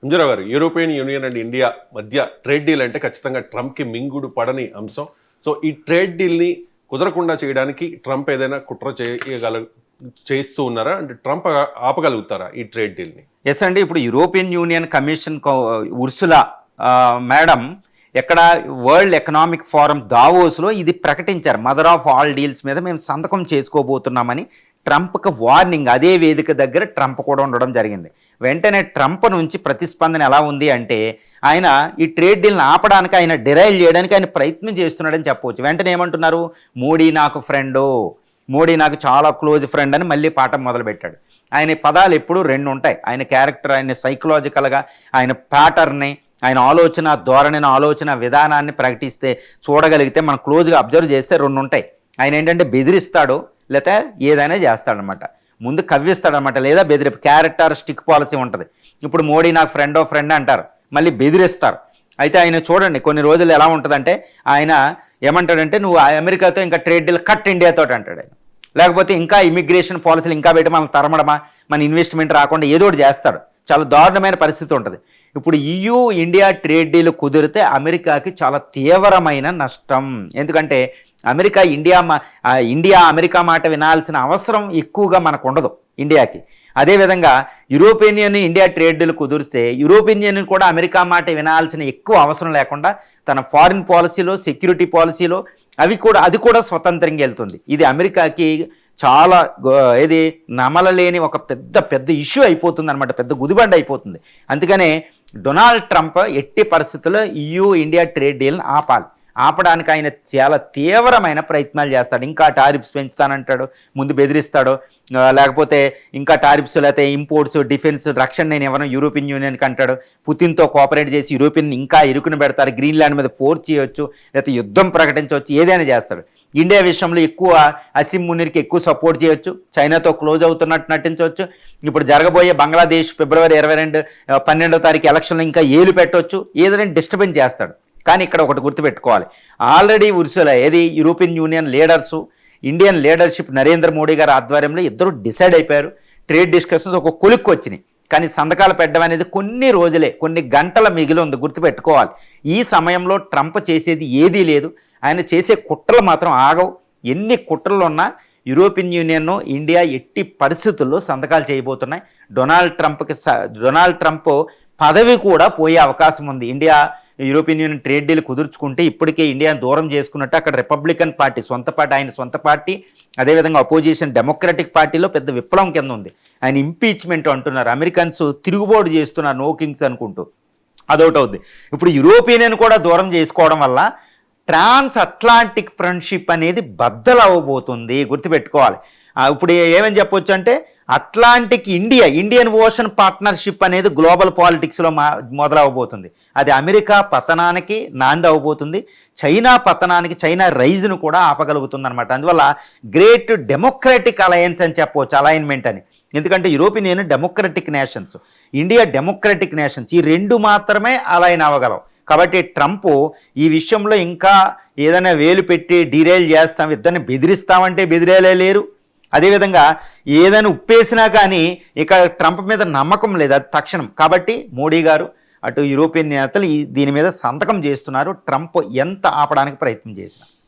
అంజరావు గారు, European union and India మధ్య trade deal అంటే ఖచ్చితంగా ట్రంప్కి మింగుడు పడని అంశం. సో ఈ ట్రేడ్ డీల్ని కుదరకుండా చేయడానికి ట్రంప్ ఏదైనా కుట్ర చేస్తూ ఉన్నారా? అంటే ట్రంప్ ఆపగలుగుతారా ఈ ట్రేడ్ డీల్ని? ఎస్ అండి. ఇప్పుడు European union commission Ursula madam ఎక్కడ వరల్డ్ ఎకనామిక్ ఫోరం దావోస్లో ఇది ప్రకటించారు. మదర్ ఆఫ్ ఆల్ డీల్స్ మీద మేము సంతకం చేసుకోబోతున్నామని ట్రంప్కి వార్నింగ్ అదే వేదిక దగ్గర ట్రంప్ కూడా ఉండడం జరిగింది. వెంటనే ట్రంప్ నుంచి ప్రతిస్పందన ఎలా ఉంది అంటే ఆయన ఈ ట్రేడ్ డీల్ని ఆపడానికి, ఆయన డిరైల్ చేయడానికి ఆయన ప్రయత్నం చేస్తున్నాడని చెప్పవచ్చు. వెంటనే ఏమంటున్నారు, మోడీ నాకు ఫ్రెండు, మోడీ నాకు చాలా క్లోజ్ ఫ్రెండ్ అని మళ్ళీ పాఠం మొదలుపెట్టాడు. ఆయన పదాలు ఎప్పుడూ రెండు ఉంటాయి. ఆయన క్యారెక్టర్, ఆయన సైకలాజికల్గా ఆయన ప్యాటర్న్ని, ఆయన ఆలోచన ధోరణిని, ఆలోచన విధానాన్ని ప్రకటిస్తే చూడగలిగితే మనం క్లోజ్గా అబ్జర్వ్ చేస్తే రెండు ఉంటాయి. ఆయన ఏంటంటే బెదిరిస్తాడు, లేకపోతే ఏదైనా చేస్తాడనమాట. ముందు కవ్విస్తాడనమాట, లేదా క్యారెక్టర్ స్టిక్ పాలసీ ఉంటుంది. ఇప్పుడు మోడీ నాకు ఫ్రెండ్ అంటారు, మళ్ళీ బెదిరిస్తారు. అయితే ఆయన చూడండి కొన్ని రోజులు ఎలా ఉంటుందంటే ఆయన ఏమంటాడంటే నువ్వు అమెరికాతో ఇంకా ట్రేడ్ డీల్ కట్ ఇండియాతో అంటాడు ఆయన. లేకపోతే ఇంకా ఇమిగ్రేషన్ పాలసీలు ఇంకా పెట్టి మనం తరమడమా, మన ఇన్వెస్ట్మెంట్ రాకుండా ఏదో ఒకటి చేస్తాడు. చాలా దారుణమైన పరిస్థితి ఉంటుంది. ఇప్పుడు EU ఇండియా ట్రేడ్ డీల్ కుదిరితే అమెరికాకి చాలా తీవ్రమైన నష్టం. ఎందుకంటే ఇండియా అమెరికా మాట వినాల్సిన అవసరం ఎక్కువగా మనకు ఉండదు ఇండియాకి. అదేవిధంగా European union India trade deal కుదిరితే యూరోపియన్ యూనియన్ కూడా అమెరికా మాట వినాల్సిన ఎక్కువ అవసరం లేకుండా తన ఫారిన్ పాలసీలో, సెక్యూరిటీ పాలసీలో అది కూడా స్వతంత్రంగా వెళ్తుంది. ఇది అమెరికాకి చాలా నమలలేని ఒక పెద్ద ఇష్యూ అయిపోతుంది అనమాట, పెద్ద గుదిబండ అయిపోతుంది. అందుకనే డొనాల్డ్ ట్రంప్ ఎట్టి పరిస్థితుల్లో EU ఇండియా ట్రేడ్ డీల్ని ఆపడానికి ఆయన చాలా తీవ్రమైన ప్రయత్నాలు చేస్తాడు. ఇంకా టారిఫ్స్ పెంచుతానంటాడు, ముందు బెదిరిస్తాడు, లేకపోతే ఇంకా టారిఫ్స్ లేకపోతే ఇంపోర్ట్స్, డిఫెన్స్, రక్షణ నేను ఎవరైనా యూరోపియన్ యూనియన్కి అంటాడు. పుతిన్తో కోఆపరేట్ చేసి యూరోపియన్ ఇంకా ఇరుకుని పెడతారు, గ్రీన్లాండ్ మీద ఫోర్స్ చేయొచ్చు, లేకపోతే యుద్ధం ప్రకటించవచ్చు, ఏదైనా చేస్తాడు. ఇండియా విషయంలో ఎక్కువ అసిమ్ మునీర్కి ఎక్కువ సపోర్ట్ చేయొచ్చు, చైనాతో క్లోజ్ అవుతున్నట్టు నటించవచ్చు. ఇప్పుడు జరగబోయే బంగ్లాదేశ్ ఫిబ్రవరి 12వ తారీఖు ఎలక్షన్లో ఇంకా ఏలు పెట్టవచ్చు, ఏదైనా డిస్టర్బెన్స్ చేస్తాడు. కానీ ఇక్కడ ఒకటి గుర్తుపెట్టుకోవాలి, already Ursula European union leaders, Indian leadership Narendra Modi గారి ఆధ్వర్యంలో ఇద్దరు డిసైడ్ అయిపోయారు. ట్రేడ్ డిస్కషన్స్ ఒక కొలిక్కి వచ్చినాయి. కానీ సంతకాలు పెట్టడం అనేది కొన్ని రోజులే, కొన్ని గంటల మిగిలి ఉంది, గుర్తుపెట్టుకోవాలి. ఈ సమయంలో ట్రంప్ చేసేది ఏదీ లేదు. ఆయన చేసే కుట్రలు మాత్రం ఆగవు. ఎన్ని కుట్రలు ఉన్నా యూరోపియన్ యూనియన్, ఇండియా ఎట్టి పరిస్థితుల్లో సంతకాలు చేయబోతున్నాయి. డొనాల్డ్ ట్రంప్ పదవి కూడా పోయే అవకాశం ఉంది. యూరోపియన్ యూనియన్ ట్రేడ్ డీల్ కుదుర్చుకుంటే ఇప్పటికే ఇండియాను దూరం చేసుకున్నట్టు అక్కడ రిపబ్లికన్ పార్టీ ఆయన సొంత పార్టీ, అదేవిధంగా అపోజిషన్ డెమోక్రటిక్ పార్టీలో పెద్ద విప్లవం కింద ఉంది. ఆయన ఇంపీచ్మెంట్ అంటున్నారు, అమెరికన్స్ తిరుగుబాటు చేస్తున్నారు, నో కింగ్స్ అనుకుంటూ, అదొకటి అవుద్ది. ఇప్పుడు యూరోపియన్ యూనియన్ కూడా దూరం చేసుకోవడం వల్ల ట్రాన్స్ అట్లాంటిక్ ఫ్రెండ్షిప్ అనేది బద్దలవ్వబోతుంది, గుర్తుపెట్టుకోవాలి. ఇప్పుడు ఏమని చెప్పొచ్చు అంటే ఇండియన్ ఓషన్ పార్ట్నర్షిప్ అనేది గ్లోబల్ పాలిటిక్స్లో మొదలవబోతుంది. అది అమెరికా పతనానికి నాంది అవ్వబోతుంది, చైనా పతనానికి, చైనా రైజ్ను కూడా ఆపగలుగుతుంది అనమాట. అందువల్ల గ్రేట్ డెమోక్రటిక్ అలయన్స్ అని చెప్పవచ్చు, అలైన్మెంట్ అని. ఎందుకంటే European union democratic nations, India democratic nations, ఈ రెండు మాత్రమే అలైన్ అవ్వగలవు. కాబట్టి ట్రంప్ ఈ విషయంలో ఇంకా ఏదైనా వేలు పెట్టి డిరైల్ చేస్తాం, ఇద్దరిని బెదిరిస్తామంటే బెదిరేలే లేరు. అదేవిధంగా ఏదైనా ఉప్పేసినా కానీ ఇక ట్రంప్ మీద నమ్మకం లేదు, అది తక్షణం. కాబట్టి మోడీ గారు అటు యూరోపియన్ నేతలు దీని మీద సంతకం చేస్తున్నారు, ట్రంప్ ఎంత ఆపడానికి ప్రయత్నం చేసినా.